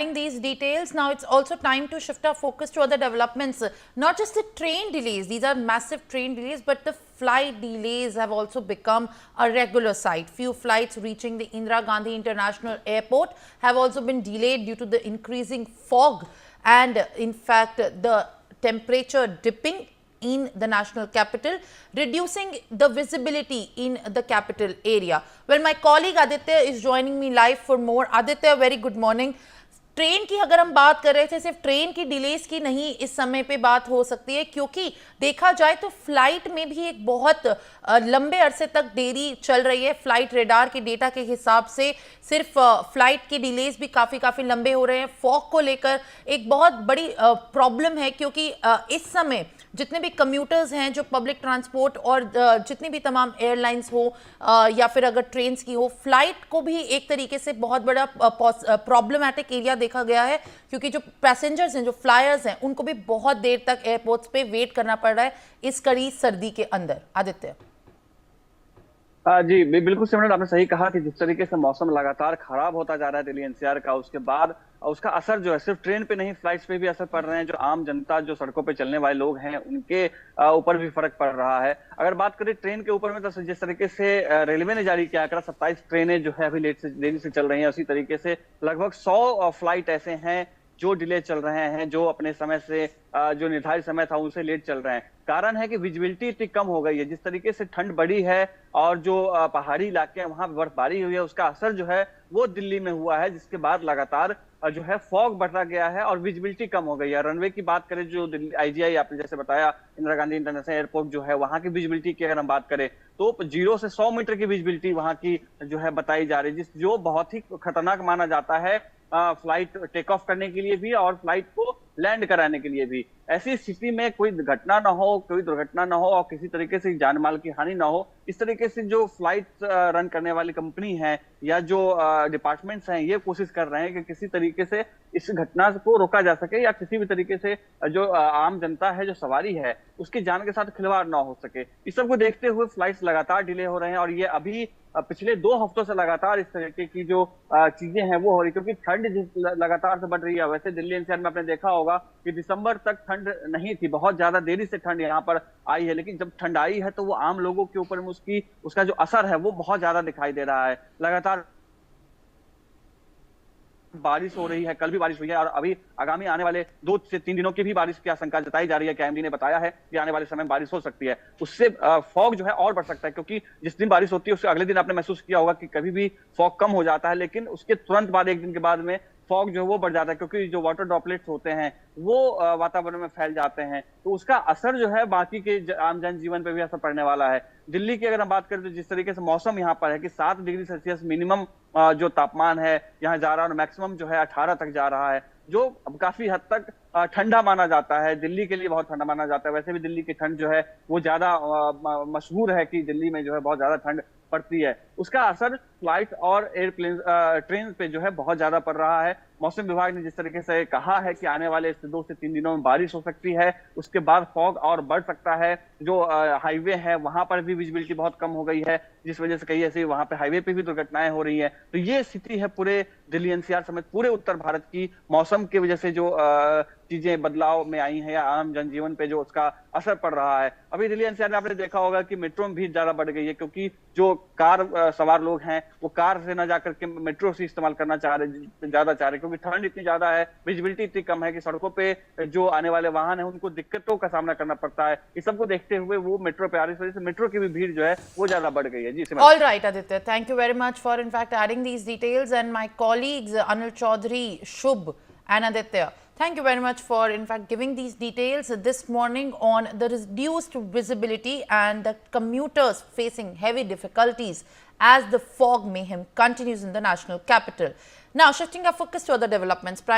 These details. Now it's also time to shift our focus to other developments. Not just the train delays, these are massive train delays, but the flight delays have also become a regular sight. Few flights reaching the Indira Gandhi International Airport have also been delayed due to the increasing fog and in fact the temperature dipping in the national capital, reducing the visibility in the capital area. Well, my colleague Aditya is joining me live for more. Aditya, very good morning. Train की अगर हम बात कर रहे थे, सिर्फ train की delays की नहीं इस समय पे बात हो सकती है, क्योंकि देखा जाए तो फ्लाइट में भी एक बहुत लंबे अरसे तक देरी चल रही है। फ्लाइट रेडार के डेटा के हिसाब से सिर्फ फ्लाइट की डिलेज भी काफ़ी लंबे हो रहे हैं। फॉग को लेकर एक बहुत बड़ी प्रॉब्लम है, क्योंकि इस समय जितने भी कम्यूटर्स हैं जो पब्लिक ट्रांसपोर्ट और जितनी भी तमाम एयरलाइंस हो या फिर अगर ट्रेन्स की हो, फ्लाइट को भी एक तरीके से बहुत बड़ा प्रॉब्लमैटिक एरिया देखा गया है, क्योंकि जो पैसेंजर्स हैं, जो फ्लायर्स हैं, उनको भी बहुत देर तक एयरपोर्ट्स पे वेट करना पड़ रहा है इस कड़ी सर्दी के अंदर। आदित्य जी बिल्कुल सिमरन, आपने सही कहा कि जिस तरीके से मौसम लगातार खराब होता जा रहा है दिल्ली एनसीआर का, उसके बाद उसका असर जो है सिर्फ ट्रेन पे नहीं, फ्लाइट्स पे भी असर पड़ रहे हैं। जो आम जनता, जो सड़कों पे चलने वाले लोग हैं, उनके ऊपर भी फर्क पड़ रहा है। अगर बात करें ट्रेन के ऊपर में, तो जिस तरीके से रेलवे ने जारी किया आंकड़ा, 27 ट्रेनें जो है अभी देरी से चल रही हैं। उसी तरीके से लगभग 100 फ्लाइट ऐसे हैं जो डिले चल रहे हैं, जो अपने समय से जो निर्धारित समय था उनसे लेट चल रहे हैं। कारण है कि विजिबिलिटी इतनी कम हो गई है। जिस तरीके से ठंड बढ़ी है और जो पहाड़ी इलाके हैं वहां बर्फबारी हुई है, उसका असर जो है वो दिल्ली में हुआ है, जिसके बाद लगातार जो है फॉग बढ़ता गया है और विजिबिलिटी कम हो गई है। रनवे की बात करें, जो आईजीआई आपने जैसे बताया, इंदिरा गांधी इंटरनेशनल एयरपोर्ट जो है, वहां की विजिबिलिटी की अगर हम बात करें तो 0 से 100 मीटर की विजिबिलिटी वहां की जो है बताई जा रही है, जो बहुत ही खतरनाक माना जाता है फ्लाइट टेक ऑफ करने के लिए भी और फ्लाइट को लैंड कराने के लिए भी। ऐसी स्थिति में कोई घटना ना हो, कोई दुर्घटना ना हो और किसी तरीके से जान माल की हानि ना हो, इस तरीके से जो फ्लाइट रन करने वाली कंपनी है या जो डिपार्टमेंट्स हैं, ये कोशिश कर रहे हैं कि किसी तरीके से इस घटना को रोका जा सके या किसी भी तरीके से जो आम जनता है, जो सवारी है, उसकी जान के साथ खिलवाड़ ना हो सके। इस सब को देखते हुए फ्लाइट्स लगातार डिले हो रहे हैं और ये अभी पिछले 2 हफ्तों से लगातार इस तरीके की जो चीजें हैं वो हो रही, क्योंकि ठंड लगातार से बढ़ रही है। वैसे दिल्ली एनसीआर में आपने देखा होगा कि दिसंबर तक ठंड नहीं थी, बहुत ज्यादा देरी से ठंड यहाँ पर आई है, लेकिन जब ठंड आई है तो वो आम लोगों के ऊपर में उसका जो असर है वो बहुत ज्यादा दिखाई दे रहा है। लगातार बारिश हो रही है, कल भी बारिश हुई है और अभी आगामी आने वाले 2 से 3 दिनों की भी बारिश की आशंका जताई जा रही है। केएमडी ने बताया है कि आने वाले समय में बारिश हो सकती है, उससे फॉग जो है और बढ़ सकता है, क्योंकि जिस दिन बारिश होती है उससे अगले दिन आपने महसूस किया होगा कि कभी भी फॉग कम हो जाता है, लेकिन उसके तुरंत बाद 1 दिन के बाद में फॉग जो है वो बढ़ जाता है, क्योंकि जो वाटर ड्रॉपलेट्स होते हैं वो वातावरण में फैल जाते हैं, तो उसका असर जो है बाकी के आम जनजीवन पे भी असर पड़ने वाला है। दिल्ली की अगर हम बात करें तो जिस तरीके से मौसम यहाँ पर है कि 7 डिग्री सेल्सियस मिनिमम जो तापमान है यहाँ जा रहा है और मैक्सिमम जो है 18 तक जा रहा है, जो काफी हद तक ठंडा माना जाता है। दिल्ली के लिए बहुत ठंडा माना जाता है। वैसे भी दिल्ली की ठंड जो है वो ज्यादा मशहूर है कि दिल्ली में जो है बहुत ज्यादा ठंड पड़ती है। उसका असर फ्लाइट और एयरप्लेन ट्रेन पे जो है बहुत ज्यादा पड़ रहा है। मौसम विभाग ने जिस तरीके से कहा है कि आने वाले 2 से 3 दिनों में बारिश हो सकती है, उसके बाद फॉग और बढ़ सकता है। जो हाईवे है वहां पर भी विजिबिलिटी बहुत कम हो गई है, जिस वजह से कई ऐसी वहां पे हाईवे पे भी दुर्घटनाएं हो रही है। तो ये स्थिति है पूरे दिल्ली एनसीआर समेत पूरे उत्तर भारत की। मौसम की वजह से जो चीजें बदलाव में आई हैं या आम जनजीवन पे जो उसका असर पड़ रहा है। अभी दिल्ली एनसीआर में आपने देखा होगा कि मेट्रो में भीड़ ज्यादा बढ़ गई है, क्योंकि जो कार सवार लोग हैं वो कार से न जाकर के मेट्रो से इस्तेमाल करना ज्यादा चाह रहे, क्योंकि ठंड इतनी ज्यादा है, विजिबिलिटी इतनी कम है कि सड़कों पे जो आने वाले वाहन है उनको दिक्कतों का सामना करना पड़ता है। इस सबको देखते हुए वो मेट्रो पे आ रही है, इस वजह से मेट्रो की भी भीड़ जो है वो ज्यादा बढ़ गई है। जी all right Aditya, thank you very much for in fact adding these details and my colleagues Anil Chaudhary, Shubh and Aditya. Thank you very much for in fact giving these details this morning on the reduced visibility and the commuters facing heavy difficulties as the fog mayhem continues in the national capital. Now shifting our focus to other developments.